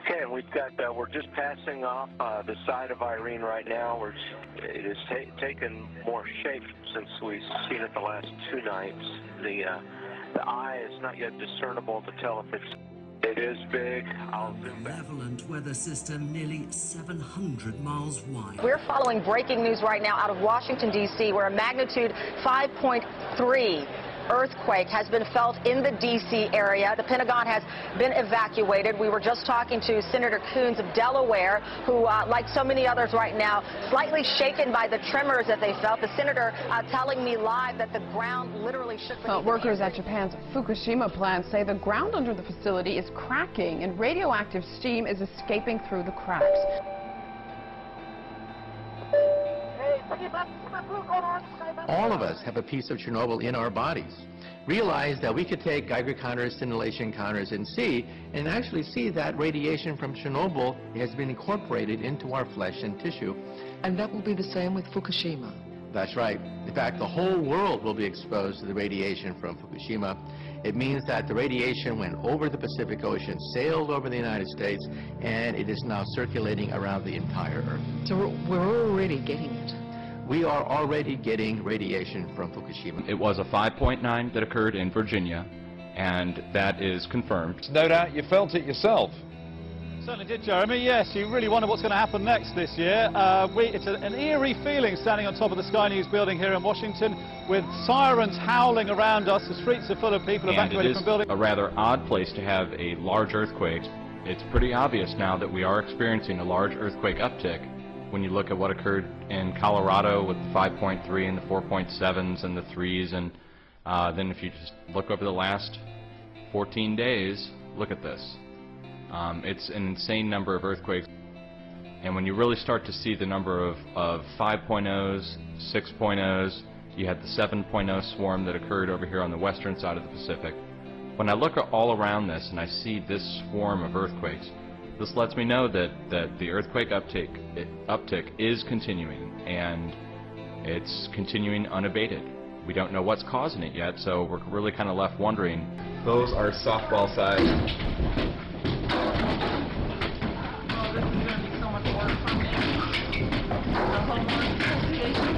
Okay, and we've got, we're just passing off the side of Irene right now. It has taken more shape since we've seen it the last 2 nights. The eye is not yet discernible to tell if it is big. I'll zoom back. Malevolent weather system nearly 700 miles wide. We're following breaking news right now out of Washington, D.C., where a magnitude 5.3 earthquake has been felt in the D.C. area. The Pentagon has been evacuated. We were just talking to Senator Coons of Delaware, who, like so many others right now, slightly shaken by the tremors that they felt. The senator telling me live that the ground literally shook. Well, workers at Japan's Fukushima plant say the ground under the facility is cracking and radioactive steam is escaping through the cracks. All of us have a piece of Chernobyl in our bodies. Realize that we could take Geiger counters, scintillation counters, and actually see that radiation from Chernobyl has been incorporated into our flesh and tissue. And that will be the same with Fukushima. That's right. In fact, the whole world will be exposed to the radiation from Fukushima. It means that the radiation went over the Pacific Ocean, sailed over the United States, and it is now circulating around the entire Earth. So we're already getting it. We are already getting radiation from Fukushima. It was a 5.9 that occurred in Virginia, and that is confirmed. No doubt you felt it yourself. Certainly did, Jeremy. Yes, you really wonder what's going to happen next this year. It's an eerie feeling standing on top of the Sky News building here in Washington with sirens howling around us. The streets are full of people evacuated from buildings. A rather odd place to have a large earthquake. It's pretty obvious now that we are experiencing a large earthquake uptick. When you look at what occurred in Colorado with the 5.3 and the 4.7s and the 3s, and then if you just look over the last 14 days, look at this. It's an insane number of earthquakes. And when you really start to see the number of 5.0s, 6.0s, you had the 7.0 swarm that occurred over here on the western side of the Pacific. When I look all around this and I see this swarm of earthquakes, this lets me know that the earthquake uptick is continuing, and it's continuing unabated. We don't know what's causing it yet, so we're really kind of left wondering. Those are softball size. Oh, this is going to be so much work for me. The homework association.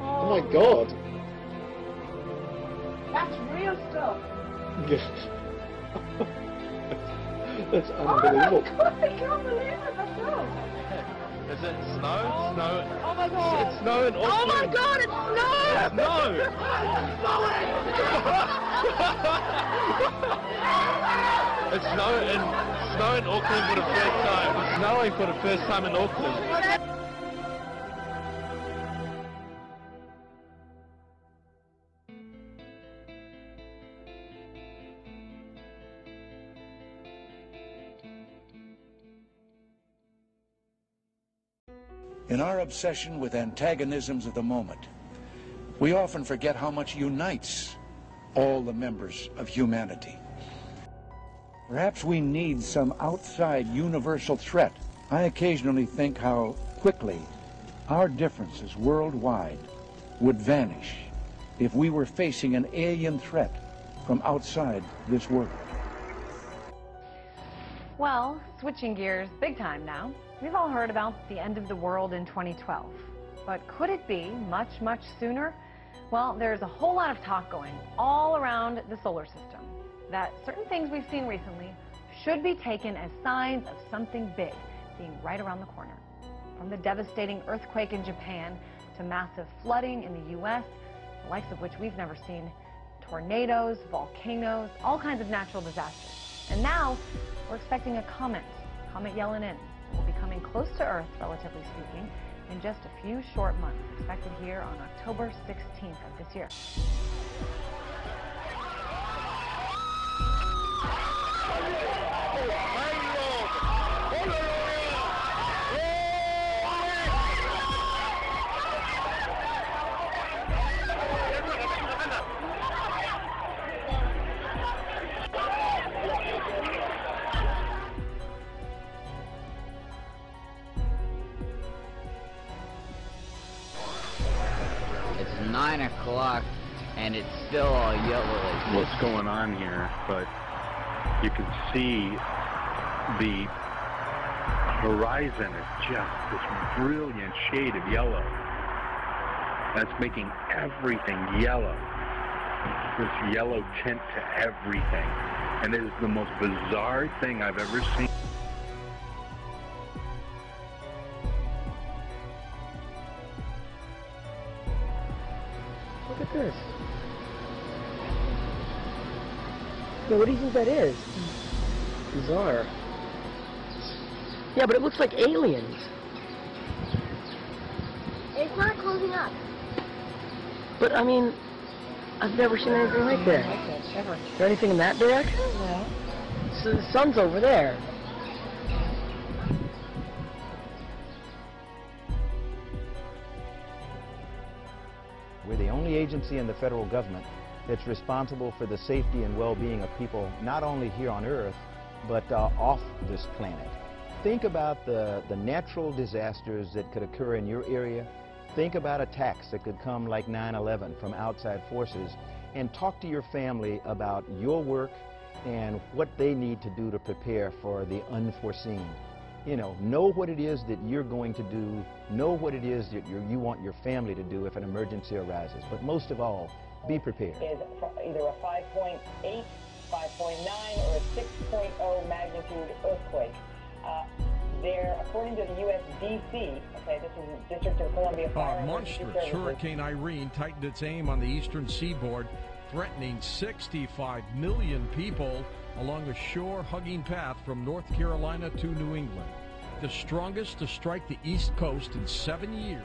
Oh my God! That's real stuff. Yes. That's unbelievable. Oh my God, I can't believe it myself. Is it snow? Snow. Oh my God. It's snow in Auckland. Oh my God, it's snow! No! It's snow in Auckland for the first time. It's snowing for the first time in Auckland. In our obsession with antagonisms of the moment, we often forget how much unites all the members of humanity. Perhaps we need some outside universal threat. I occasionally think how quickly our differences worldwide would vanish if we were facing an alien threat from outside this world. Well, switching gears big time now. We've all heard about the end of the world in 2012. But could it be much, much sooner? Well, there's a whole lot of talk going all around the solar system that certain things we've seen recently should be taken as signs of something big being right around the corner. From the devastating earthquake in Japan to massive flooding in the U.S., the likes of which we've never seen, tornadoes, volcanoes, all kinds of natural disasters. And now we're expecting a Comet ELENIN. Will be coming close to Earth, relatively speaking, in just a few short months, expected here on October 16th of this year. 9 o'clock and it's still all yellow. What's going on here, but you can see the horizon is just this brilliant shade of yellow. That's making everything yellow. This yellow tint to everything. And it is the most bizarre thing I've ever seen. Look at this. Yeah, what do you think that is? Bizarre. Yeah, but it looks like aliens. It's not closing up. But, I mean, I've never seen anything like that. Ever. Is there anything in that direction? No. So the sun's over there. We're the only agency in the federal government that's responsible for the safety and well-being of people, not only here on Earth, but off this planet. Think about the natural disasters that could occur in your area. Think about attacks that could come like 9/11 from outside forces, and talk to your family about your work and what they need to do to prepare for the unforeseen. You know what it is that you're going to do, know what it is that you want your family to do if an emergency arises, but most of all, be prepared. Is either a 5.8, 5.9, or a 6.0 magnitude earthquake. There, according to the USDC, okay, this is the District of Columbia Fire monstrous Hurricane Irene tightened its aim on the eastern seaboard, threatening 65 million people along a shore-hugging path from North Carolina to New England, the strongest to strike the East Coast in 7 years.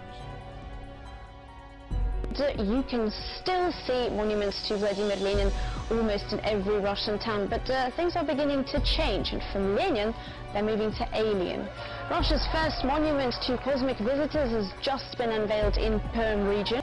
You can still see monuments to Vladimir Lenin almost in every Russian town, but things are beginning to change, and from Lenin they're moving to alien. Russia's first monument to cosmic visitors has just been unveiled in Perm region.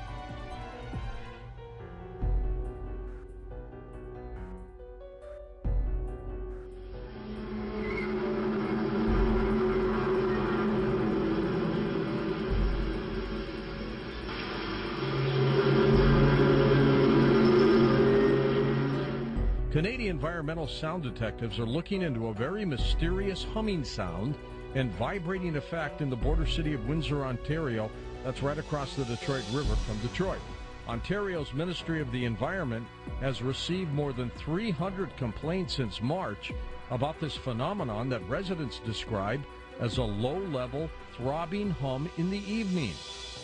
Canadian environmental sound detectives are looking into a very mysterious humming sound and vibrating effect in the border city of Windsor, Ontario. That's right across the Detroit River from Detroit. Ontario's Ministry of the Environment has received more than 300 complaints since March about this phenomenon that residents describe as a low-level, throbbing hum in the evening.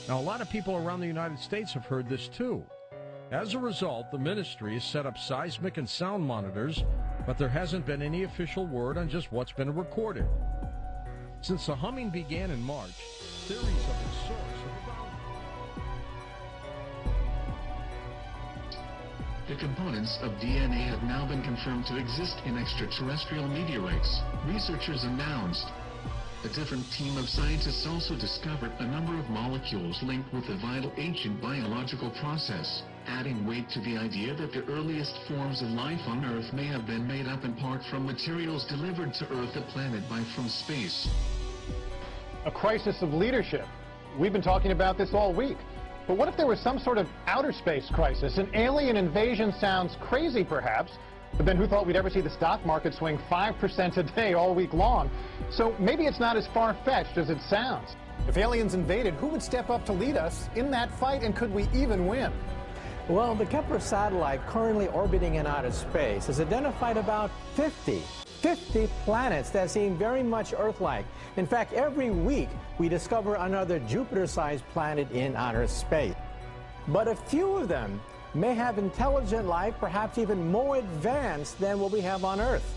Now, a lot of people around the United States have heard this too. As a result, the ministry has set up seismic and sound monitors, but there hasn't been any official word on just what's been recorded. Since the humming began in March, theories of its source have abounded. The components of DNA have now been confirmed to exist in extraterrestrial meteorites. Researchers announced. A different team of scientists also discovered a number of molecules linked with a vital ancient biological process, adding weight to the idea that the earliest forms of life on Earth may have been made up in part from materials delivered to Earth, the planet, from space. A crisis of leadership. We've been talking about this all week. But what if there was some sort of outer space crisis? An alien invasion sounds crazy, perhaps, but then who thought we'd ever see the stock market swing 5% a day all week long? So maybe it's not as far-fetched as it sounds. If aliens invaded, who would step up to lead us in that fight, and could we even win? Well, the Kepler satellite currently orbiting in outer space has identified about 50 planets that seem very much Earth-like. In fact, every week we discover another Jupiter-sized planet in outer space. But a few of them may have intelligent life, perhaps even more advanced than what we have on Earth.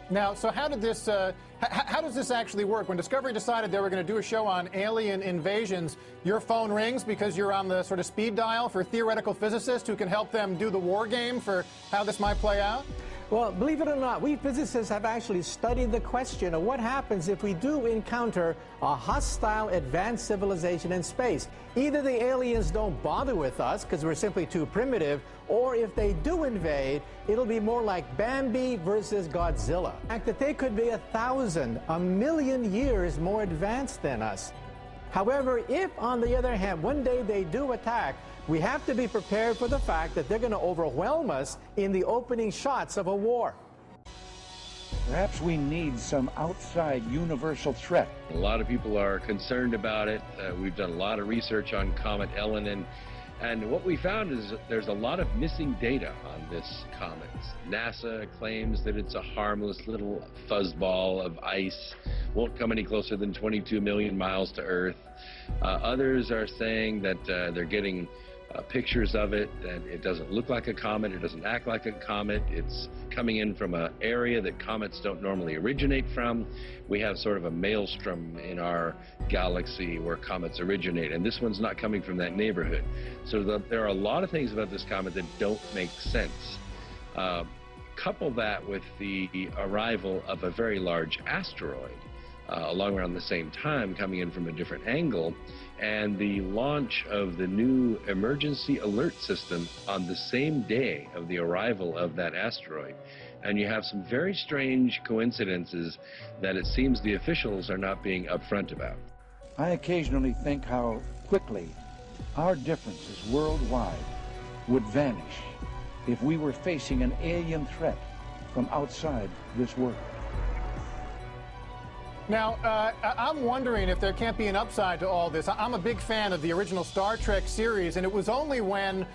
Now, so how does this actually work? When Discovery decided they were going to do a show on alien invasions, your phone rings because you're on the sort of speed dial for theoretical physicists who can help them do the war game for how this might play out? Well, believe it or not, we physicists have actually studied the question of what happens if we do encounter a hostile advanced civilization in space. Either the aliens don't bother with us because we're simply too primitive, or if they do invade, it'll be more like Bambi versus Godzilla. The fact that they could be 1,000, 1,000,000 years more advanced than us. However, if, on the other hand, one day they do attack, We have to be prepared for the fact that they're going to overwhelm us in the opening shots of a war. Perhaps we need some outside universal threat. A lot of people are concerned about it. We've done a lot of research on Comet ELENIN, and what we found is there's a lot of missing data on this comet. NASA claims that it's a harmless little fuzzball of ice, won't come any closer than 22 million miles to Earth. Others are saying that they're getting pictures of it, that it doesn't look like a comet, it doesn't act like a comet, it's coming in from an area that comets don't normally originate from. We have sort of a maelstrom in our galaxy where comets originate, and this one's not coming from that neighborhood. So there are a lot of things about this comet that don't make sense. Couple that with the arrival of a very large asteroid along around the same time, coming in from a different angle, and the launch of the new emergency alert system on the same day of the arrival of that asteroid. And you have some very strange coincidences that it seems the officials are not being upfront about. I occasionally think how quickly our differences worldwide would vanish if we were facing an alien threat from outside this world. Now, I'm wondering if there can't be an upside to all this. I'm a big fan of the original Star Trek series, and it was only when,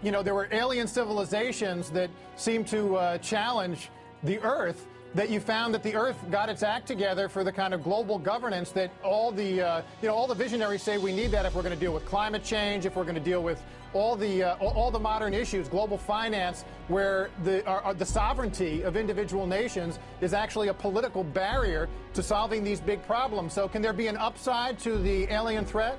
you know, there were alien civilizations that seemed to challenge the Earth that you found that the Earth got its act together for the kind of global governance that all the, you know, all the visionaries say we need that if we're going to deal with climate change, if we're going to deal with all the modern issues, global finance, where the sovereignty of individual nations is actually a political barrier to solving these big problems. So can there be an upside to the alien threat?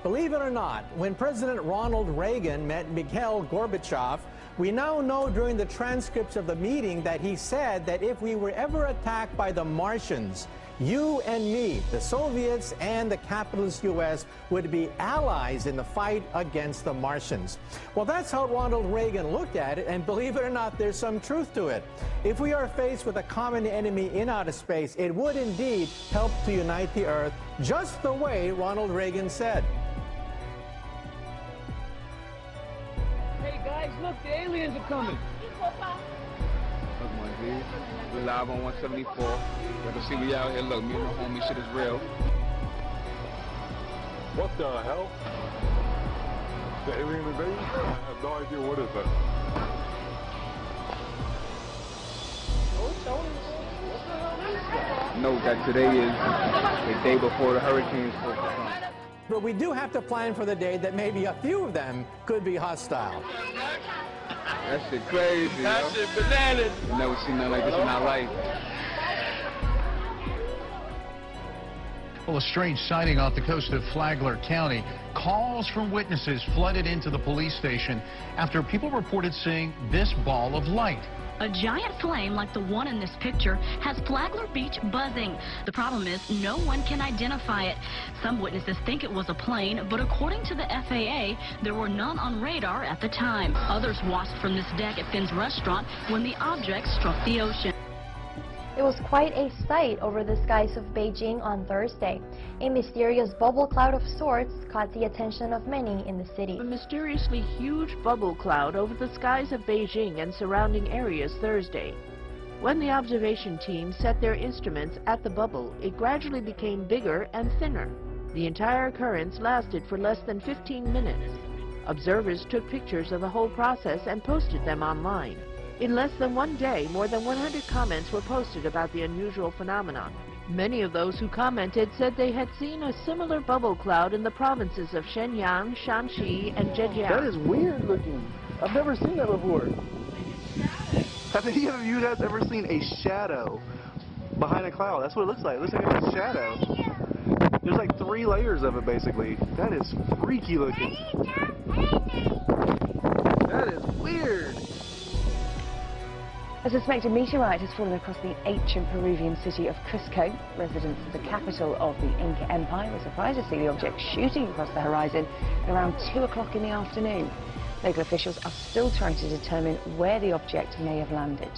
Believe it or not, when President Ronald Reagan met Mikhail Gorbachev, we now know during the transcripts of the meeting that he said that if we were ever attacked by the Martians, you and me, the Soviets and the capitalist U.S., would be allies in the fight against the Martians. Well, that's how Ronald Reagan looked at it, and believe it or not, there's some truth to it. If we are faced with a common enemy in outer space, it would indeed help to unite the Earth, just the way Ronald Reagan said. Hey guys, look, the aliens are coming. We're live on 174. You can see we out here. Look, me and the homie, shit is real. What the hell? The alien invasion? I have no idea what is that. Know that today is the day before the hurricane's supposed to come. But we do have to plan for the day that maybe a few of them could be hostile. That shit crazy, that shit bananas. I've never seen nothing like this in my life. Well, a strange sighting off the coast of Flagler County. Calls from witnesses flooded into the police station after people reported seeing this ball of light. A giant flame like the one in this picture has Flagler Beach buzzing. The problem is no one can identify it. Some witnesses think it was a plane, but according to the FAA, there were none on radar at the time. Others watched from this deck at Finn's restaurant when the object struck the ocean. It was quite a sight over the skies of Beijing on Thursday. A mysterious bubble cloud of sorts caught the attention of many in the city. A mysteriously huge bubble cloud over the skies of Beijing and surrounding areas Thursday. When the observation team set their instruments at the bubble, it gradually became bigger and thinner. The entire occurrence lasted for less than 15 minutes. Observers took pictures of the whole process and posted them online. In less than one day, more than 100 comments were posted about the unusual phenomenon. Many of those who commented said they had seen a similar bubble cloud in the provinces of Shenyang, Shanxi, and Zhejiang. That is weird looking. I've never seen that before. Have any of you guys ever seen a shadow behind a cloud? That's what it looks like. It looks like a shadow. There's like 3 layers of it, basically. That is freaky looking. That is weird. A suspected meteorite has fallen across the ancient Peruvian city of Cusco. Residents of the capital of the Inca Empire were surprised to see the object shooting across the horizon at around 2 o'clock in the afternoon. Local officials are still trying to determine where the object may have landed.